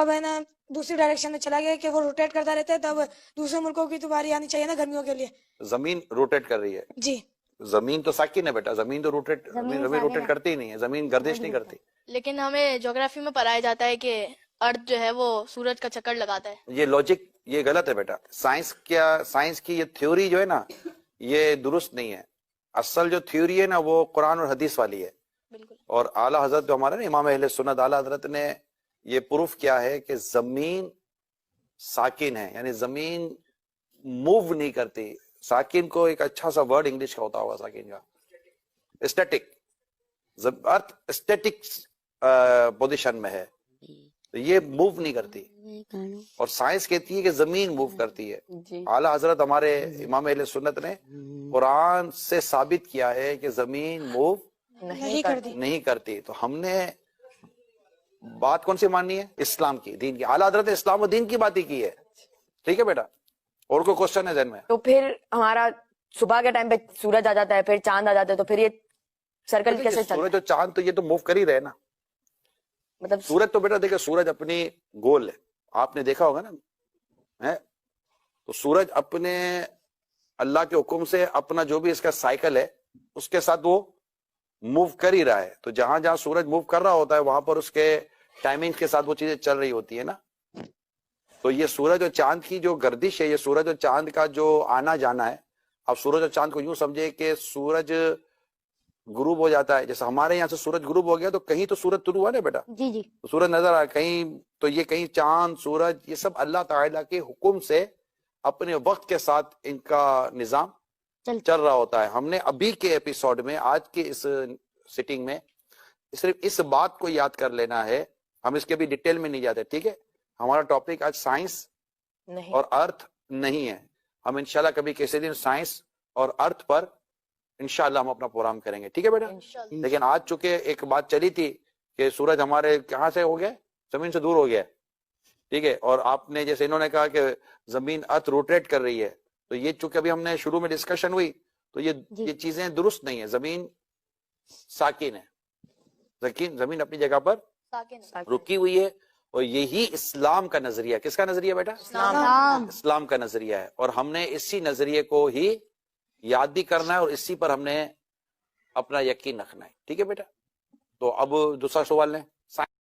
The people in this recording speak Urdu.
اب ہے نا دوسری ڈائریکشن میں چلا گیا کہ وہ روٹیٹ کرتا رہتا ہے, تب دوسرے ملکوں کی تو باری آنی چاہیے نا گرمیوں کے لیے. زمین روٹیٹ کر رہی ہے. جی زمین تو ساکن ہے بیٹا, زمین تو زمین روٹیٹ کرتی ہی نہیں ہے, زمین گردش نہیں کرتی. لیکن ہمیں جغرافی میں پڑھایا جاتا ہے کہ ارتھ جو ہے وہ سورج کا چکر لگاتا ہے. یہ لاجک یہ غلط ہے بیٹا. سائنس کی یہ تھیوری جو ہے نا یہ درست نہیں ہے. اصل جو تھیوری ہے نا وہ قرآن اور حدیث والی ہے. بالکل. اور اعلیٰ حضرت جو ہمارے نا امام اہل سنت اعلیٰ حضرت نے یہ پروف کیا ہے کہ زمین ساکن ہے, یعنی زمین موو نہیں کرتی. ساکن کو ایک اچھا سا ورڈ انگلش کا ہوتا ہوگا ساکن کا, اسٹیٹک. ارتھ اسٹیٹک پوزیشن میں ہے, تو یہ موو نہیں کرتی. اور سائنس کہتی ہے کہ زمین موو کرتی ہے. اعلیٰ حضرت ہمارے امام اہل سنت نے قرآن سے ثابت کیا ہے کہ زمین موو نہیں کرتی. تو ہم نے بات کون سی ماننی ہے؟ اسلام کی, دین کی. اعلیٰ حضرت نے اسلام و دین کی بات ہی کی ہے. ٹھیک ہے بیٹا, اور کوئی کوشچن ہے ذہن میں؟ تو پھر ہمارا صبح کے ٹائم پہ سورج آ جاتا ہے, پھر چاند آ جاتا ہے, تو پھر یہ سرکل کیسے چلتا ہے؟ سورج اور چاند تو یہ تو موو کر ہی رہے نا. مطلب سورج تو بیٹا دیکھیں سورج اپنی گول ہے, آپ نے دیکھا ہوگا نا. تو سورج اپنے اللہ کے حکم سے اپنا جو بھی اس کا سائیکل ہے اس کے ساتھ وہ موو کر ہی رہا ہے. تو جہاں جہاں سورج موو کر رہا ہوتا ہے وہاں پر اس کے ٹائمنگ کے ساتھ وہ چیزیں چل رہی ہوتی ہے نا. تو یہ سورج اور چاند کی جو گردش ہے, یہ سورج اور چاند کا جو آنا جانا ہے. اب سورج اور چاند کو یوں سمجھے کہ سورج غروب ہو جاتا ہے, جیسے ہمارے یہاں سے سورج غروب ہو گیا تو کہیں تو سورج طلوع ہوا نا بیٹا, جی جی سورج نظر آیا کہیں, تو یہ کہیں چاند سورج یہ سب اللہ تعالیٰ کے حکم سے اپنے وقت کے ساتھ ان کا نظام چل رہا ہوتا ہے. ہم نے ابھی کے ایپیسوڈ میں آج کے اس سیٹنگ میں صرف اس بات کو یاد کر لینا ہے, ہم اس کے بھی ڈیٹیل میں نہیں جاتے. ٹھیک ہے, ہمارا ٹاپک آج سائنس اور ارتھ نہیں ہے. ہم انشاءاللہ کبھی کسی دن سائنس اور ارتھ پر انشاءاللہ ہم اپنا پروگرام کریں گے. ٹھیک ہے بیٹا, لیکن آج چونکہ ایک بات چلی تھی کہ سورج ہمارے کہاں سے ہو گیا, زمین سے دور ہو گیا. ٹھیک ہے, اور آپ نے جیسے انہوں نے کہا کہ زمین ارتھ روٹیٹ کر رہی ہے, تو یہ چونکہ ابھی ہم نے شروع میں ڈسکشن ہوئی تو یہ چیزیں درست نہیں ہے. زمین ساکن ہے, زمین اپنی جگہ پر رکی ہوئی ہے. اور یہی اسلام کا نظریہ, کس کا نظریہ بیٹا؟ اسلام کا نظریہ ہے. اور ہم نے اسی نظریے کو ہی یاد بھی کرنا ہے اور اسی پر ہم نے اپنا یقین رکھنا ہے. ٹھیک ہے بیٹا, تو اب دوسرا سوال لیں.